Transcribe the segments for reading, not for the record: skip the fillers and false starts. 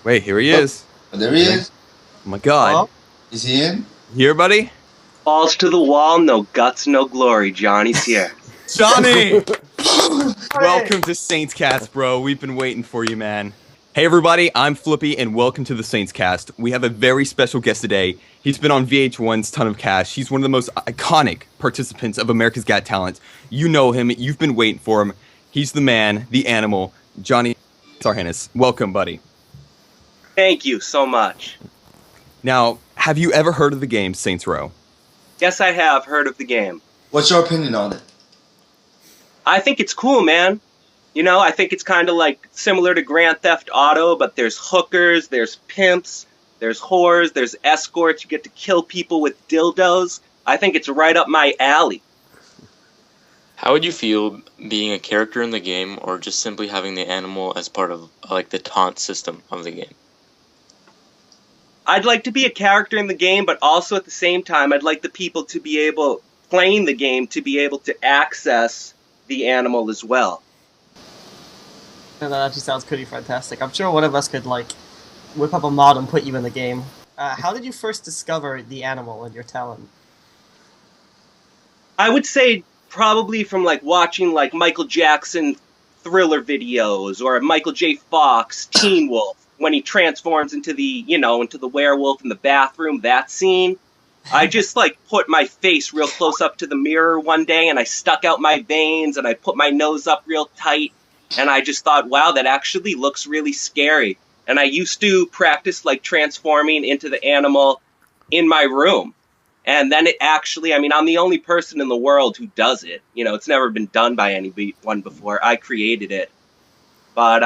Wait, here he Oh, is. there he is. Oh my god. Oh, Is he in? Here, buddy? balls to the wall, no guts, no glory. Johnny's here. Johnny! Welcome to Saints Cast, bro. We've been waiting for you, man. Hey, everybody, I'm Flippy, and welcome to the Saints Cast. We have a very special guest today. He's been on VH1's Ton of Cash. He's one of the most iconic participants of America's Got Talent. You know him. You've been waiting for him. He's the man, the animal, Johnny Sarhanis. Welcome, buddy. Thank you so much. Now, have you ever heard of the game Saints Row? Yes, I have heard of the game. What's your opinion on it? I think it's cool, man. You know, I think it's kind of like similar to Grand Theft Auto, but there's hookers, there's pimps, there's whores, there's escorts. You get to kill people with dildos. I think it's right up my alley. How would you feel being a character in the game or just simply having the animal as part of like the taunt system of the game? I'd like to be a character in the game, but also at the same time, I'd like the people to be able, playing the game, to be able to access the animal as well. That actually sounds pretty fantastic. I'm sure one of us could, like, whip up a mod and put you in the game. How did you first discover the animal and your talent? I would say probably from, like, watching, like, Michael Jackson Thriller videos or Michael J. Fox, Teen Wolf, when he transforms into the, you know, into the werewolf in the bathroom, that scene. I just, like, put my face real close up to the mirror one day, and I stuck out my veins, and I put my nose up real tight, and I just thought, wow, that actually looks really scary. And I used to practice, like, transforming into the animal in my room. And then it actually, I mean, I'm the only person in the world who does it. You know, it's never been done by anyone before. I created it. But,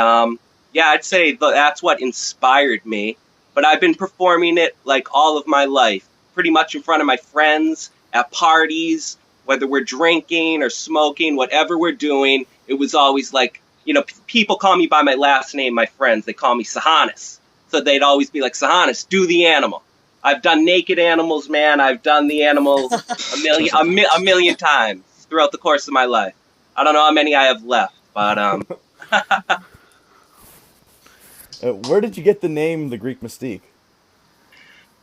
yeah, I'd say that's what inspired me. But I've been performing it, like, all of my life. Pretty much in front of my friends, at parties, whether we're drinking or smoking, whatever we're doing, it was always like, you know, people call me by my last name, my friends, they call me Sarhanis. So they'd always be like, Sarhanis, do the animal. I've done naked animals, man. I've done the animals a million times throughout the course of my life. I don't know how many I have left, but Where did you get the name The Greek Mystique?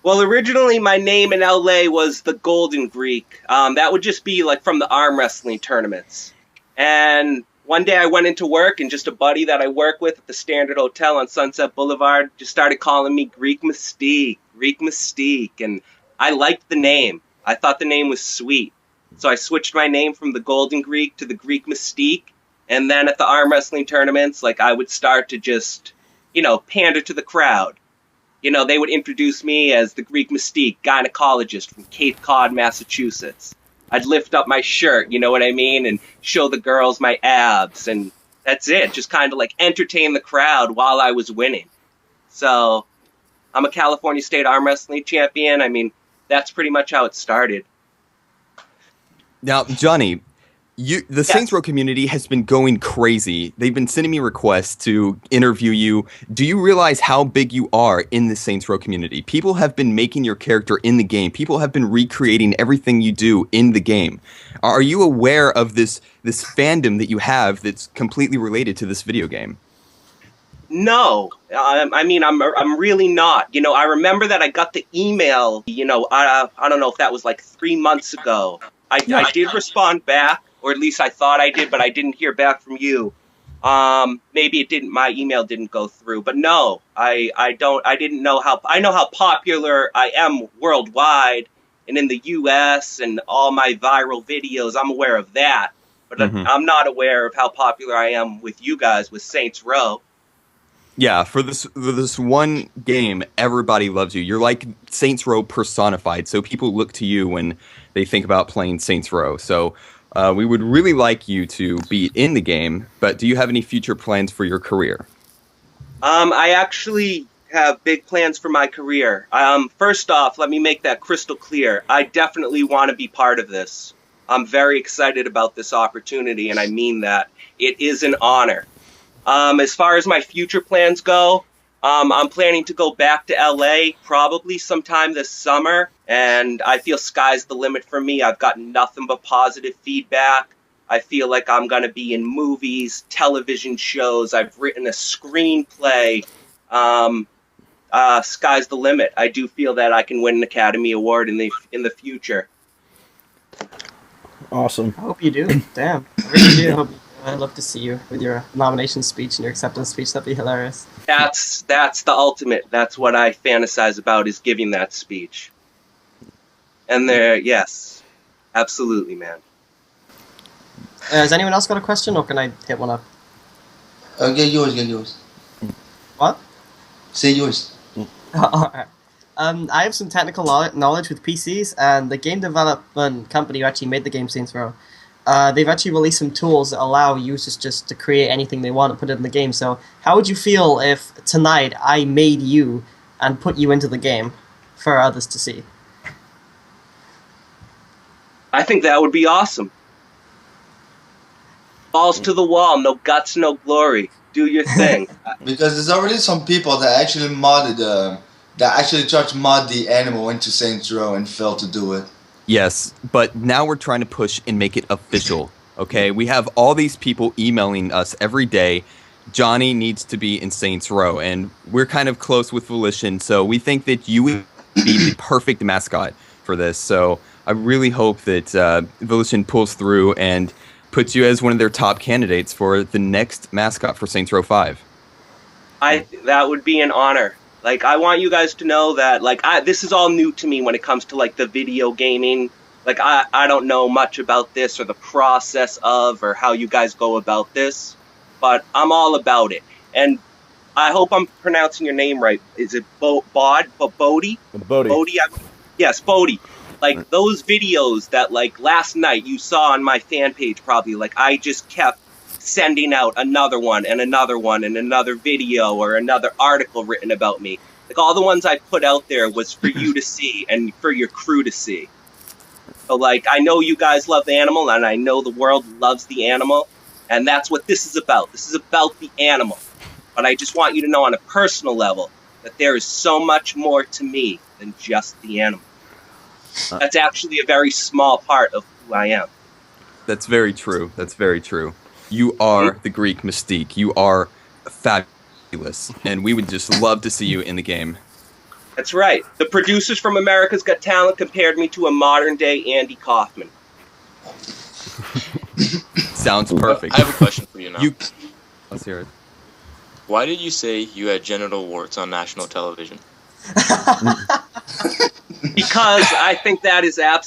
well, originally my name in LA was the Golden Greek. That would just be like from the arm wrestling tournaments. And one day I went into work and just a buddy that I work with at the Standard Hotel on Sunset Boulevard just started calling me Greek Mystique, Greek Mystique. And I liked the name. I thought the name was sweet. So I switched my name from the Golden Greek to the Greek Mystique. And then at the arm wrestling tournaments, like I would start to just, you know, pander to the crowd. You know, they would introduce me as the Greek Mystique, gynecologist from Cape Cod, Massachusetts. I'd lift up my shirt, you know what I mean, and show the girls my abs, and that's it. Just kind of like entertain the crowd while I was winning. So, I'm a California State Arm Wrestling Champion. I mean, that's pretty much how it started. Now, Johnny, the Saints Row community has been going crazy. They've been sending me requests to interview you. Do you realize how big you are in the Saints Row community? People have been making your character in the game. People have been recreating everything you do in the game. Are you aware of this fandom that you have that's completely related to this video game? No, I mean, I'm really not. You know, I remember that I got the email, you know, I don't know if that was like 3 months ago. I did respond back. Or at least I thought I did, but I didn't hear back from you. Maybe it didn't. My email didn't go through. But no, I didn't know how. I know how popular I am worldwide and in the U.S. and all my viral videos. I'm aware of that, but I'm not aware of how popular I am with you guys with Saints Row. Yeah, for this one game, everybody loves you. You're like Saints Row personified. So people look to you when they think about playing Saints Row. So. We would really like you to be in the game, but do you have any future plans for your career? I actually have big plans for my career. First off, let me make that crystal clear. I definitely want to be part of this. I'm very excited about this opportunity, and I mean that. It is an honor. As far as my future plans go, I'm planning to go back to LA probably sometime this summer, and I feel sky's the limit for me. I've gotten nothing but positive feedback. I feel like I'm going to be in movies, television shows. I've written a screenplay. sky's the limit. I do feel that I can win an Academy Award in the future. Awesome. I hope you do. Damn. I really do hope you do. I'd love to see you with your nomination speech and your acceptance speech. That'd be hilarious. That's the ultimate. That's what I fantasize about, is giving that speech. And yes, absolutely, man. Has anyone else got a question, or can I hit one up? Get yours. What? Say yours. Alright. I have some technical knowledge with PCs, and the game development company who actually made the game Saints Row, they've actually released some tools that allow users just to create anything they want and put it in the game. So how would you feel if tonight I made you and put you into the game for others to see? I think that would be awesome. Balls to the wall, no guts, no glory. Do your thing. Because there's already some people that actually modded, that actually tried to mod the animal into Saints Row and failed to do it. Yes, but now we're trying to push and make it official, okay? We have all these people emailing us every day. Johnny needs to be in Saints Row, and we're kind of close with Volition, so we think that you would be the perfect mascot for this. So I really hope that Volition pulls through and puts you as one of their top candidates for the next mascot for Saints Row 5. That would be an honor. Like, I want you guys to know that, like, this is all new to me when it comes to, like, the video gaming. Like, I don't know much about this or the process of or how you guys go about this, but I'm all about it. And I hope I'm pronouncing your name right. Is it Bodie? Bodie. Bodie? Yes, Bodie. Like, those videos that, like, last night you saw on my fan page probably, like, I just kept sending out another one and another video or another article written about me. Like, all the ones I put out there was for you to see and for your crew to see. So, like, I know you guys love the animal, and I know the world loves the animal, and that's what this is about. This is about the animal. But I just want you to know on a personal level that there is so much more to me than just the animal. That's actually a very small part of who I am. That's very true. That's very true. You are the Greek mystique. You are fabulous, and we would just love to see you in the game. That's right. The producers from America's Got Talent compared me to a modern-day Andy Kaufman. Sounds perfect. I have a question for you now. Let's hear it. Why did you say you had genital warts on national television? Because I think that is I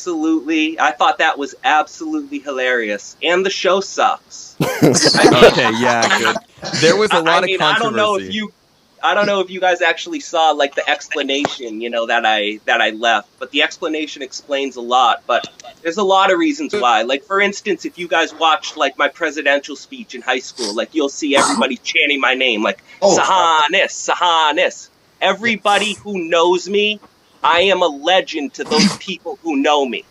thought that was absolutely hilarious. And the show sucks. Okay, yeah, good. There was a lot of controversy. I don't know if you guys actually saw, like, the explanation, that I left, but the explanation explains a lot, but there's a lot of reasons why. Like, for instance, if you guys watched, like, my presidential speech in high school, like, you'll see everybody chanting my name, like, Sarhanis. Everybody who knows me, I am a legend to those people who know me.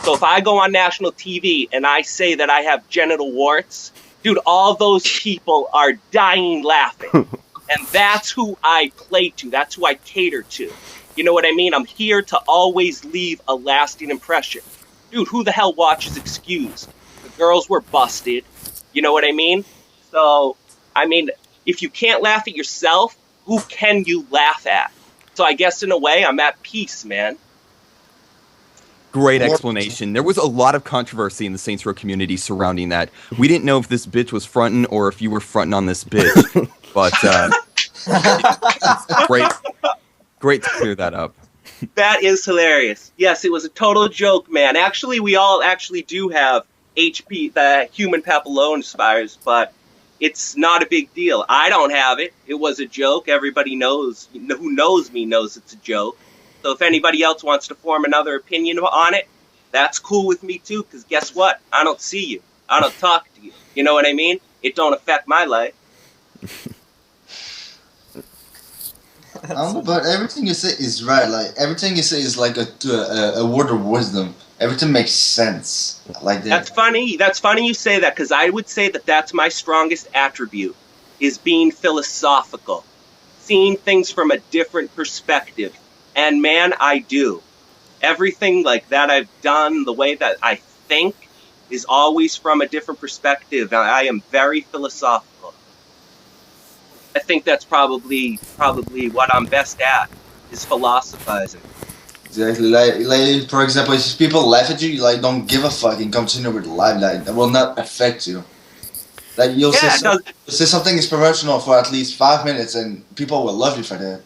So if I go on national TV and I say that I have genital warts, dude, all those people are dying laughing. And that's who I play to. That's who I cater to. You know what I mean? I'm here to always leave a lasting impression. Dude, who the hell watches Excused? The girls were busted. You know what I mean? So, I mean, if you can't laugh at yourself, who can you laugh at? So I guess in a way, I'm at peace, man. Great explanation. There was a lot of controversy in the Saints Row community surrounding that. We didn't know if this bitch was fronting or if you were fronting on this bitch. But it's great to clear that up. That is hilarious. Yes, it was a total joke, man. Actually, we all actually do have HP, the human papillomavirus, but it's not a big deal. I don't have it. It was a joke. Everybody knows, who knows me knows it's a joke. So if anybody else wants to form another opinion on it, that's cool with me too, because guess what? I don't see you. I don't talk to you. You know what I mean? It don't affect my life. But everything you say is right. Like, everything you say is like a word of wisdom. Everything makes sense. Like that. That's funny. That's funny you say that, because I would say that that's my strongest attribute, is being philosophical, seeing things from a different perspective. And man, I do. Everything like that I've done, the way that I think, is always from a different perspective. I am very philosophical. think that's probably what I'm best at, is philosophizing. Exactly. Like for example, if people laugh at you, you like don't give a fuck and continue with life. Like that will not affect you. Like you'll Yeah, it does. say something is promotional for at least 5 minutes, and people will love you for that.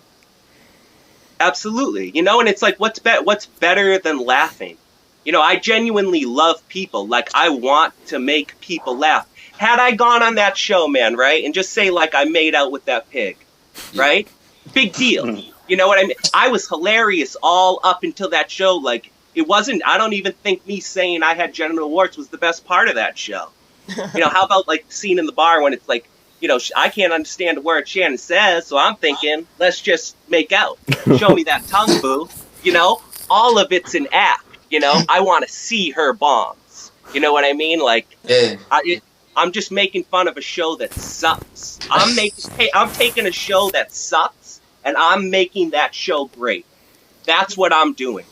Absolutely. You know, and it's like, what's better than laughing? You know, I genuinely love people. Like, I want to make people laugh. Had I gone on that show, man, right, and just say, like, I made out with that pig, right? Big deal. You know what I mean? I was hilarious all up until that show. Like, it wasn't, I don't even think me saying I had genital warts was the best part of that show. You know, how about, like, the scene in the bar when it's like, you know, I can't understand a word Shannon says, so I'm thinking, let's just make out. Show me that tongue, boo. You know, all of it's an act. You know, I want to see her bombs. You know what I mean? Like, Yeah. I'm just making fun of a show that sucks. I'm taking a show that sucks, and I'm making that show great. That's what I'm doing.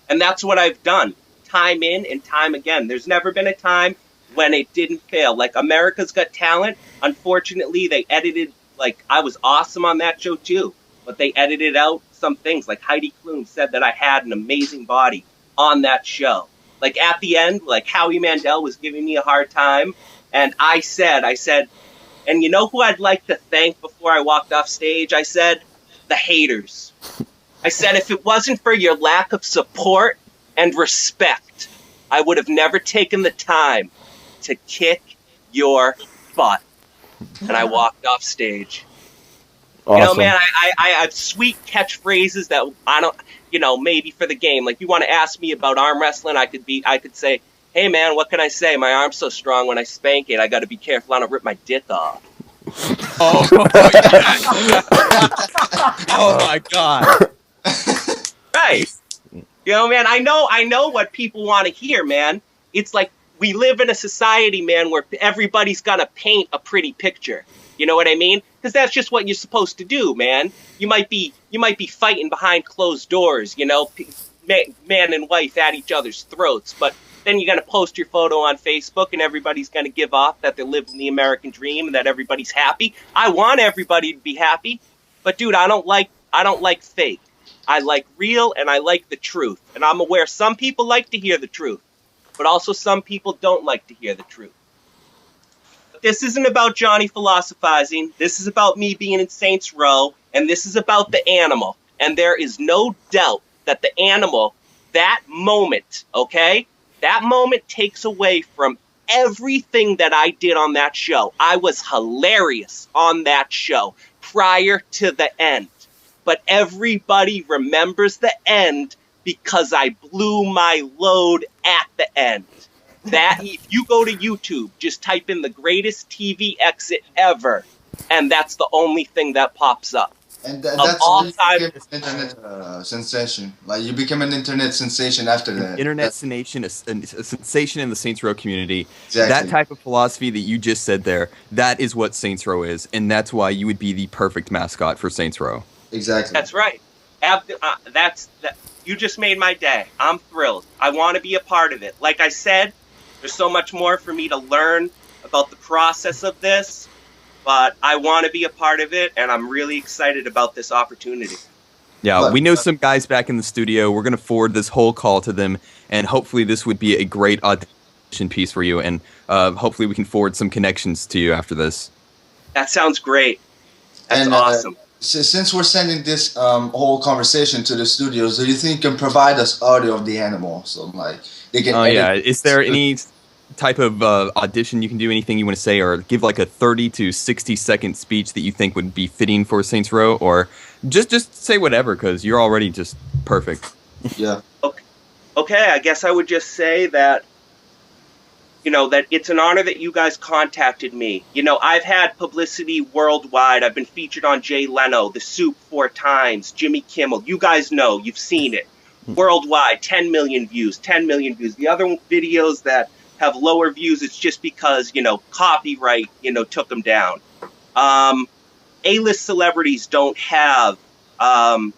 And that's what I've done, time in and time again. There's never been a time when it didn't fail. Like, America's Got Talent, unfortunately, they edited, like, I was awesome on that show, too. But they edited out some things. Like, Heidi Klum said that I had an amazing body on that show. Like, at the end, like, Howie Mandel was giving me a hard time. And I said, and you know who I'd like to thank before I walked off stage? I said, the haters. I said, if it wasn't for your lack of support and respect, I would have never taken the time to kick your butt. And I walked off stage. Awesome. You know, man, I have sweet catchphrases that I don't, you know, maybe for the game. Like, you want to ask me about arm wrestling, I could say, hey, man, what can I say? My arm's so strong when I spank it, I got to be careful I don't rip my dick off. Oh, oh my god. Right. You know, man, I know what people want to hear, man. It's like, we live in a society, man, where everybody's got to paint a pretty picture. You know what I mean? Because that's just what you're supposed to do, man. You might be fighting behind closed doors, you know, man and wife at each other's throats, but then you're going to post your photo on Facebook and everybody's going to give off that they're living the American dream and that everybody's happy. I want everybody to be happy, but dude, I don't like fake. I like real and I like the truth. And I'm aware some people like to hear the truth, but also some people don't like to hear the truth. But this isn't about Johnny philosophizing. This is about me being in Saints Row, and this is about the animal. And there is no doubt that the animal, that moment, okay? That moment takes away from everything that I did on that show. I was hilarious on that show prior to the end. But everybody remembers the end because I blew my load at the end. That, if you go to YouTube, just type in the greatest TV exit ever, and that's the only thing that pops up. And Of all that's time. an internet sensation. Like, you become an internet sensation after that. Internet sensation, a sensation in the Saints Row community. Exactly. That type of philosophy that you just said there, that is what Saints Row is, and that's why you would be the perfect mascot for Saints Row. Exactly. That's right. You just made my day. I'm thrilled. I want to be a part of it. Like I said, there's so much more for me to learn about the process of this, but I want to be a part of it, and I'm really excited about this opportunity. Yeah, we know some guys back in the studio. We're going to forward this whole call to them, and hopefully this would be a great audition piece for you, and hopefully we can forward some connections to you after this. That sounds great. That's And, awesome. Since we're sending this whole conversation to the studios, do you think you can provide us audio of the animal? So, like, they can. Oh yeah, is there any type of audition you can do? Anything you want to say, or give like a 30 to 60-second speech that you think would be fitting for Saints Row, or just say whatever because you're already just perfect. Yeah. Okay, I guess I would just say that, you know, that it's an honor that you guys contacted me. You know, I've had publicity worldwide. I've been featured on Jay Leno, The Soup 4 times, Jimmy Kimmel. You guys know, you've seen it. Worldwide, 10 million views, 10 million views. The other videos that have lower views, it's just because, you know, copyright, you know, took them down. A-list celebrities don't have the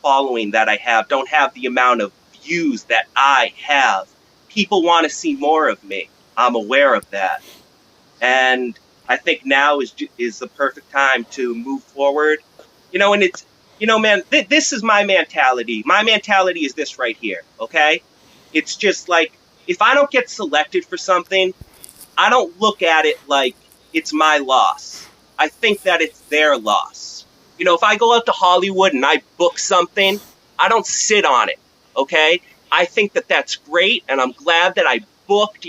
following that I have, don't have the amount of views that I have. People want to see more of me. I'm aware of that. And I think now is the perfect time to move forward. And it's, man, this is my mentality. My mentality is this right here, okay? It's just like, if I don't get selected for something, I don't look at it like it's my loss. I think that it's their loss. If I go out to Hollywood and I book something, I don't sit on it, okay? I think that that's great, and I'm glad that I booked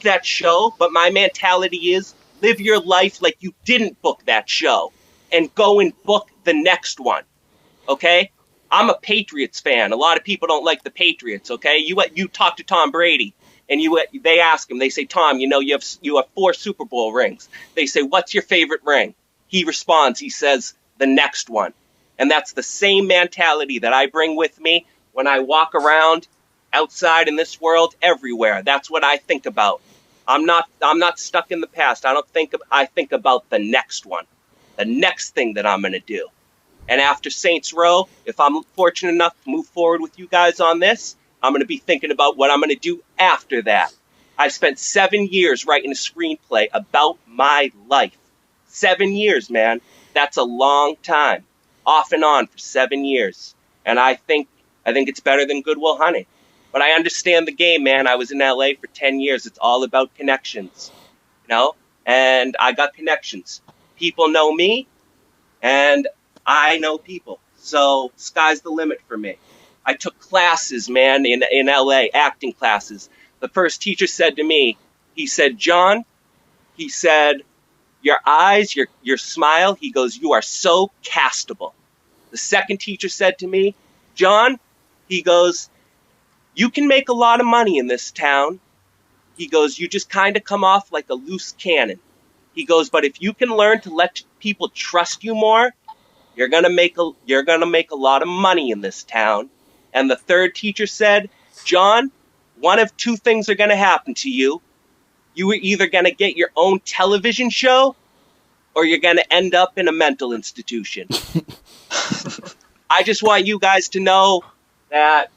that show, but my mentality is live your life like you didn't book that show and go and book the next one, okay? I'm a Patriots fan. A lot of people don't like the Patriots, okay? You talk to Tom Brady, and they ask him, they say, Tom, you have 4 Super Bowl rings. They say, what's your favorite ring? He responds, he says, the next one. And that's the same mentality that I bring with me when I walk around outside in this world, everywhere. That's what I think about. I'm not stuck in the past. I think about the next one, the next thing that I'm going to do. And after Saints Row, if I'm fortunate enough to move forward with you guys on this, I'm going to be thinking about what I'm going to do after that. I spent 7 years writing a screenplay about my life. 7 years, man. That's a long time. Off and on for 7 years. And I think it's better than Good Will Hunting. But I understand the game, man. I was in LA for 10 years. It's all about connections, and I got connections. People know me, and I know people. So sky's the limit for me. I took classes, man, in LA, acting classes. The first teacher said to me, he said, John, he said, your eyes, your smile, he goes, you are so castable. The second teacher said to me, John, he goes, you can make a lot of money in this town. He goes, you just kind of come off like a loose cannon. He goes, but if you can learn to let people trust you more, you're gonna make a lot of money in this town. And the third teacher said, John, one of 2 things are gonna happen to you. You are either gonna get your own television show, or you're gonna end up in a mental institution. I just want you guys to know that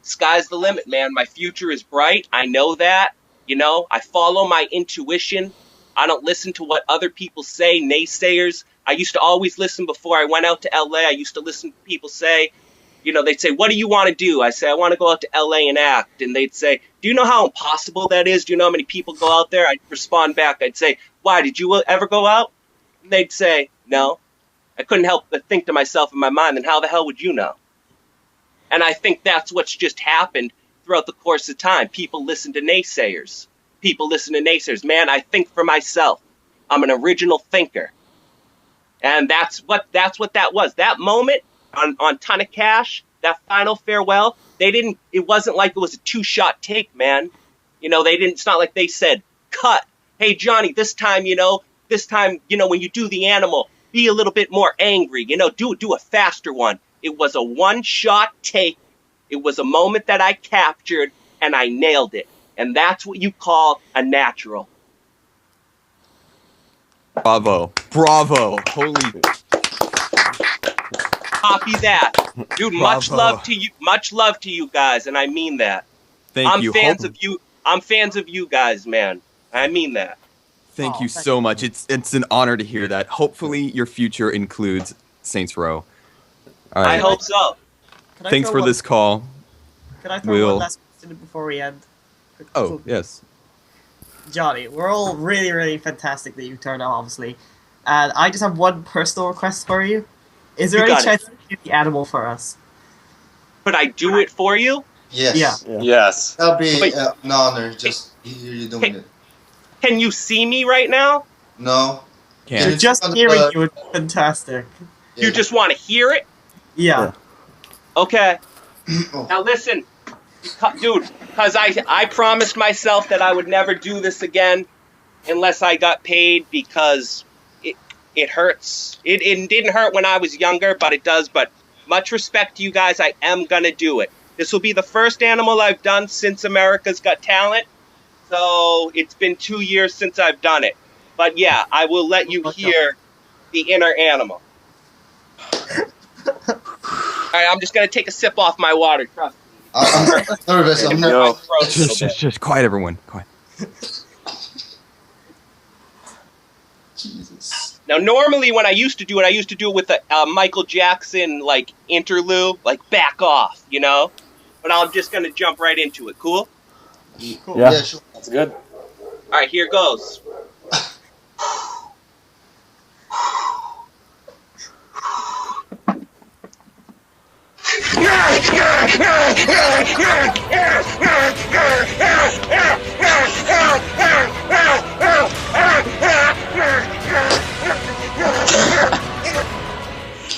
sky's the limit, man. My future is bright. I know that. I follow my intuition. I don't listen to what other people say, naysayers. I used to always listen before I went out to LA. I used to listen to people say, they'd say, what do you want to do? I say, I want to go out to LA and act. And they'd say, do you know how impossible that is? Do you know how many people go out there? I'd respond back. I'd say, why, did you ever go out? And they'd say, no. I couldn't help but think to myself in my mind, then how the hell would you know? And I think that's what's just happened throughout the course of time. People listen to naysayers. Man, I think for myself. I'm an original thinker. And that's what that was. That moment on Ton of Cash, that final farewell, it wasn't like it was a 2-shot take, man. it's not like they said, cut. Hey, Johnny, this time, when you do the animal, be a little bit more angry, do a faster one. It was a 1-shot take. It was a moment that I captured, and I nailed it. And that's what you call a natural. Bravo. Holy. Copy that. Dude, much Bravo. love to you guys, and I mean that. Thank you. I'm fans of you guys, man. I mean that. Thank you so much. It's an honor to hear that. Hopefully your future includes Saints Row. All right. I hope so. Thanks for this call. Can I throw one last question before we end? Oh, yes. Johnny, we're all really, really fantastic that you turned out, obviously. And I just have one personal request for you. Is there any chance you could do the animal for us? Could I do it for you? Yes. Yeah. Yes. That'll be an honor. Just hear you doing it. Can you see me right now? No. Can. Just hearing you would be fantastic. Yeah. You just want to hear it? Yeah. Okay. Oh. Now listen, dude, because I promised myself that I would never do this again unless I got paid, because it hurts. It didn't hurt when I was younger, but it does. But much respect to you guys, I am going to do it. This will be the first animal I've done since America's Got Talent. So it's been 2 years since I've done it. But yeah, I will let you hear the inner animal. All right, I'm just going to take a sip off my water. Trust me. I'm nervous. I'm nervous. Just quiet, everyone. Quiet. Now, normally when I used to do it with a Michael Jackson, like, interlude, like, back off, you know? But I'm just gonna jump right into it, cool? Cool. Yeah. Sure. That's good. Alright, here goes.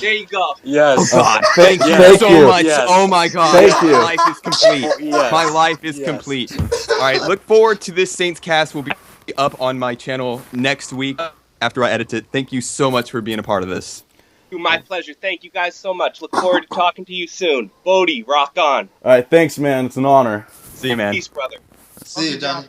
There you go. Yes. Oh God! Thank Thank you you. so much. Yes. Oh my God! Thank you. My life is complete. Yes. My life is Yes. complete. All right, look forward to this Saints cast. Will be up on my channel next week after I edit it. Thank you so much for being a part of this. My pleasure. Thank you guys so much. Look forward to talking to you soon. Bodie, rock on. All right, thanks, man. It's an honor. See you, man. Peace, brother. See you, Johnny.